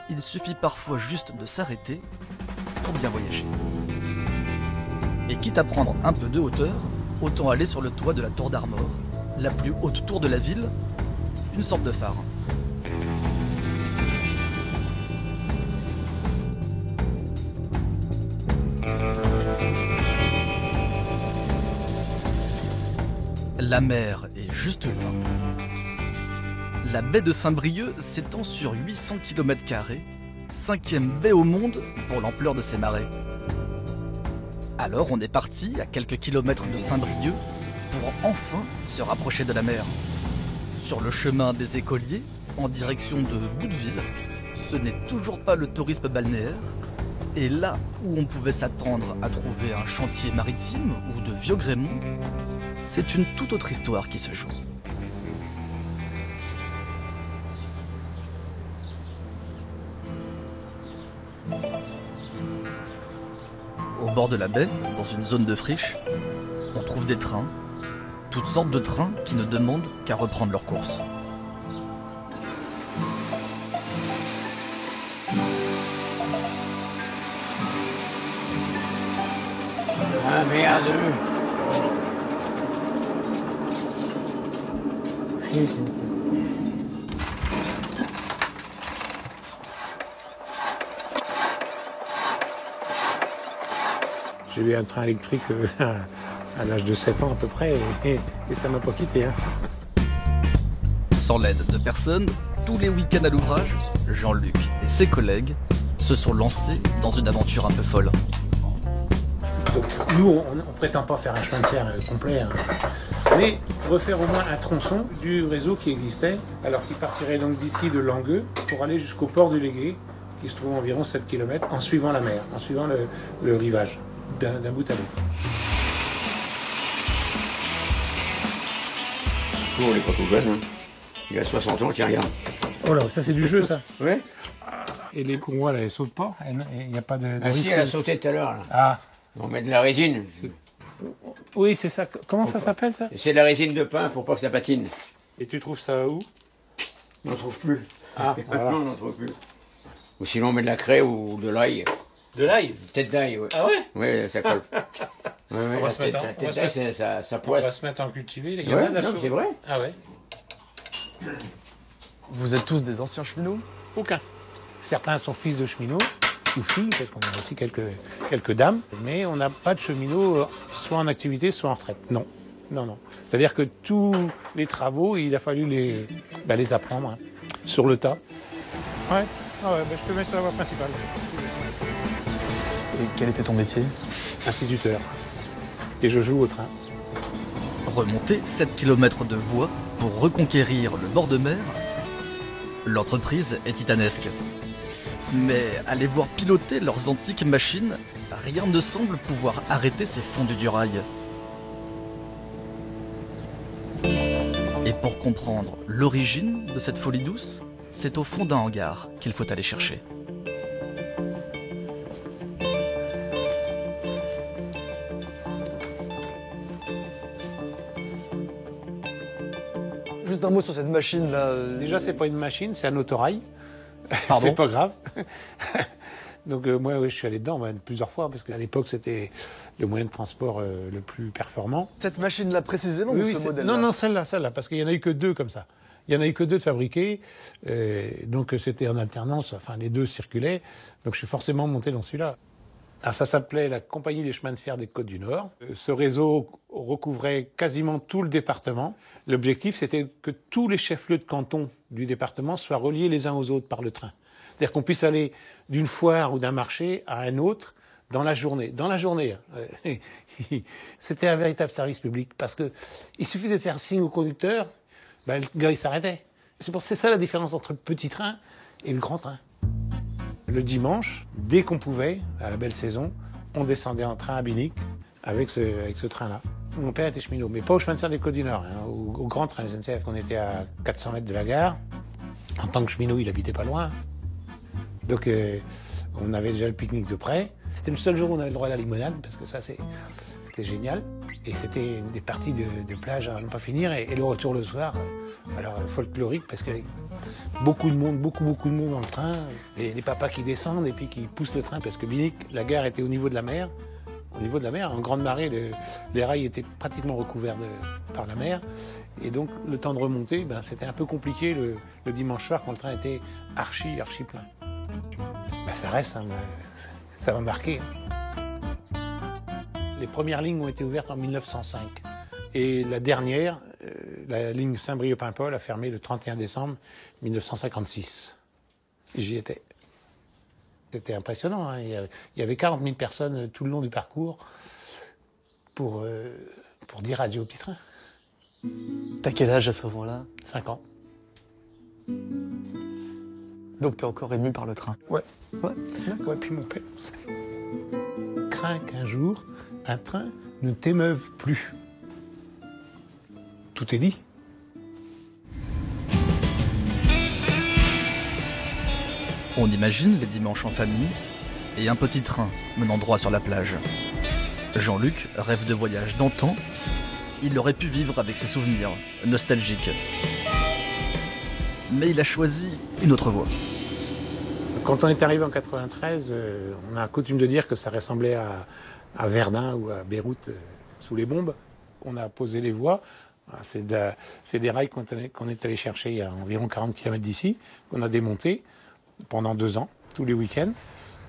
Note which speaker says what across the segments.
Speaker 1: il suffit parfois juste de s'arrêter pour bien voyager. Et quitte à prendre un peu de hauteur, autant aller sur le toit de la tour d'Armor, la plus haute tour de la ville, une sorte de phare. La mer est juste là. La baie de Saint-Brieuc s'étend sur 800 km², 5e baie au monde pour l'ampleur de ses marées. Alors on est parti à quelques kilomètres de Saint-Brieuc pour enfin se rapprocher de la mer. Sur le chemin des écoliers, en direction de Bouteville, ce n'est toujours pas le tourisme balnéaire. Et là où on pouvait s'attendre à trouver un chantier maritime ou de vieux grémont, c'est une toute autre histoire qui se joue. Au bord de la baie, dans une zone de friche, on trouve des trains, toutes sortes de trains qui ne demandent qu'à reprendre leur course.
Speaker 2: Ah merde!
Speaker 3: J'ai eu un train électrique à l'âge de 7 ans à peu près et ça m'a pas quitté. Hein.
Speaker 1: Sans l'aide de personne, tous les week-ends à l'ouvrage, Jean-Luc et ses collègues se sont lancés dans une aventure un peu folle.
Speaker 3: Donc, nous, on ne prétend pas faire un chemin de fer complet, hein, mais refaire au moins un tronçon du réseau qui existait, alors qu'il partirait donc d'ici de Langueux pour aller jusqu'au port du Légué, qui se trouve à environ 7 km, en suivant la mer, en suivant le rivage, d'un bout à l'autre.
Speaker 2: On n'est pas tout jeune, hein. Il a 60 ans, tiens, regarde.
Speaker 3: Oh là, ça c'est du jeu, ça.
Speaker 2: Ouais.
Speaker 3: Et les courroies, là, elles sautent pas. Il n'y a pas de
Speaker 2: Ah
Speaker 3: risque.
Speaker 2: si, elle a sauté tout à l'heure, là.
Speaker 3: Ah,
Speaker 2: On met de la résine.
Speaker 3: oui, c'est ça. Comment ça s'appelle, ça?
Speaker 2: C'est de la résine de pain pour pas que ça patine.
Speaker 3: Et tu trouves ça où?
Speaker 2: On n'en trouve plus.
Speaker 3: Ah, voilà.
Speaker 2: Non, on n'en trouve plus. Ou sinon on met de la craie ou de l'ail.
Speaker 3: De l'ail?
Speaker 2: Tête d'ail, ouais.
Speaker 3: Ah ouais?
Speaker 2: Ouais, ça colle. Ouais,
Speaker 3: On va
Speaker 2: la
Speaker 3: se mettre en-
Speaker 2: tête, la
Speaker 3: on
Speaker 2: tête
Speaker 3: va se
Speaker 2: d'ail, ça
Speaker 3: On va
Speaker 2: poisse.
Speaker 3: se mettre en cultiver, les
Speaker 2: Ouais,
Speaker 3: gars.
Speaker 2: non, c'est vrai.
Speaker 3: Ah ouais?
Speaker 1: Vous êtes tous des anciens cheminots?
Speaker 3: Aucun. Certains sont fils de cheminots, ou filles, parce qu'on a aussi quelques dames, mais on n'a pas de cheminots soit en activité, soit en retraite. Non. Non, non. C'est-à-dire que tous les travaux, il a fallu les apprendre, hein, sur le tas. Ouais. Ah ouais, je te mets sur la voie principale.
Speaker 1: Et quel était ton métier?
Speaker 3: Instituteur. Et je joue au train.
Speaker 1: Remonter 7 km de voie pour reconquérir le bord de mer, l'entreprise est titanesque. Mais aller voir piloter leurs antiques machines, rien ne semble pouvoir arrêter ces fondus du rail. Et pour comprendre l'origine de cette folie douce, c'est au fond d'un hangar qu'il faut aller chercher.
Speaker 4: Juste un mot sur cette machine là.
Speaker 3: Déjà, c'est pas une machine, c'est un autorail.
Speaker 4: Pardon.
Speaker 3: C'est pas grave. Donc moi, oui, je suis allé dedans plusieurs fois, parce qu'à l'époque, c'était le moyen de transport le plus performant.
Speaker 4: Cette machine là précisément ou ce modèle là?
Speaker 3: Non, celle-là, parce qu'il y en a eu que deux comme ça. Il y en a eu que deux de fabriqués, donc c'était en alternance, enfin les deux circulaient, donc je suis forcément monté dans celui-là. Alors ça s'appelait la Compagnie des chemins de fer des Côtes du Nord. Ce réseau recouvrait quasiment tout le département. L'objectif, c'était que tous les chefs-lieux de canton du département soient reliés les uns aux autres par le train. C'est-à-dire qu'on puisse aller d'une foire ou d'un marché à un autre dans la journée. Dans la journée. C'était un véritable service public, parce que il suffisait de faire signe au conducteur, le gars il s'arrêtait. C'est ça la différence entre le petit train et le grand train. Le dimanche, dès qu'on pouvait, à la belle saison, on descendait en train à Binic avec ce train-là. Mon père était cheminot, mais pas au chemin de fer des Côtes du Nord, hein, au grand train SNCF. On était à 400 mètres de la gare. En tant que cheminot, il habitait pas loin. Donc on avait déjà le pique-nique de près. C'était le seul jour où on avait le droit à la limonade, parce que ça, c'était génial. Et c'était des parties de plage à ne pas finir. Et le retour le soir, alors folklorique, parce qu'avec beaucoup de monde, beaucoup de monde dans le train. Et les papas qui descendent et puis qui poussent le train, parce que Binic, la gare était au niveau de la mer. Au niveau de la mer, en grande marée, les rails étaient pratiquement recouverts par la mer. Et donc, le temps de remonter, c'était un peu compliqué le dimanche soir quand le train était archi plein. Ça reste, ça m'a marqué. Les premières lignes ont été ouvertes en 1905. Et la dernière, la ligne Saint-Brieuc-Paimpol, a fermé le 31 décembre 1956. J'y étais. C'était impressionnant, hein. Il y avait 40 000 personnes tout le long du parcours pour dire adieu au petit train.
Speaker 4: T'as quel âge à ce moment-là?
Speaker 3: 5 ans.
Speaker 4: Donc t'es encore ému par le train?
Speaker 3: Ouais, puis mon père craint qu'un jour, un train ne t'émeuve plus. Tout est dit.
Speaker 1: On imagine les dimanches en famille et un petit train menant droit sur la plage. Jean-Luc rêve de voyages d'antan. Il aurait pu vivre avec ses souvenirs nostalgiques. Mais il a choisi une autre voie.
Speaker 3: Quand on est arrivé en 93, on a coutume de dire que ça ressemblait à Verdun ou à Beyrouth sous les bombes. On a posé les voies. C'est des rails qu'on est allé chercher il y a environ 40 km d'ici, qu'on a démontés pendant 2 ans, tous les week-ends.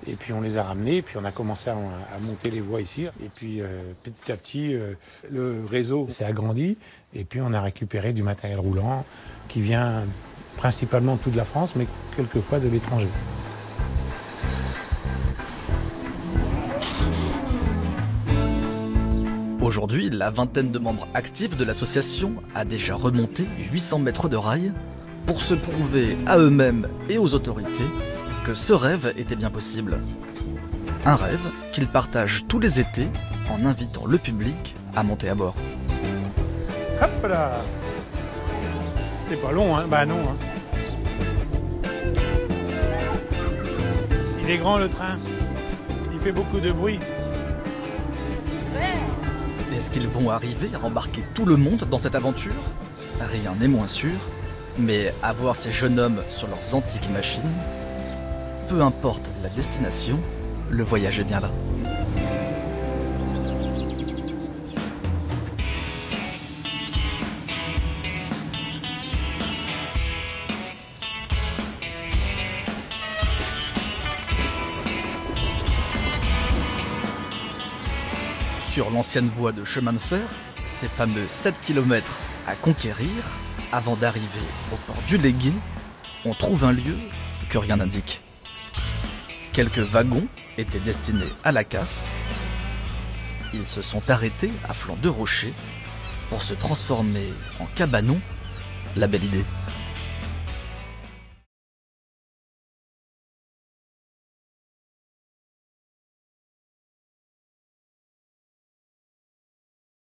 Speaker 3: Et puis on les a ramenés, et puis on a commencé à monter les voies ici. Et puis petit à petit, le réseau s'est agrandi, et puis on a récupéré du matériel roulant qui vient principalement de toute la France, mais quelquefois de l'étranger.
Speaker 1: Aujourd'hui, la vingtaine de membres actifs de l'association a déjà remonté 800 mètres de rails pour se prouver à eux-mêmes et aux autorités que ce rêve était bien possible. Un rêve qu'ils partagent tous les étés en invitant le public à monter à bord.
Speaker 3: Hop là! C'est pas long, hein? Bah non, hein. S'il est grand le train, il fait beaucoup de bruit.
Speaker 1: Est-ce qu'ils vont arriver à embarquer tout le monde dans cette aventure? Rien n'est moins sûr, mais à voir ces jeunes hommes sur leurs antiques machines, peu importe la destination, le voyage est bien là. Sur l'ancienne voie de chemin de fer, ces fameux 7 km à conquérir, avant d'arriver au port du Légué, on trouve un lieu que rien n'indique. Quelques wagons étaient destinés à la casse. Ils se sont arrêtés à flanc de rocher pour se transformer en cabanon. La belle idée.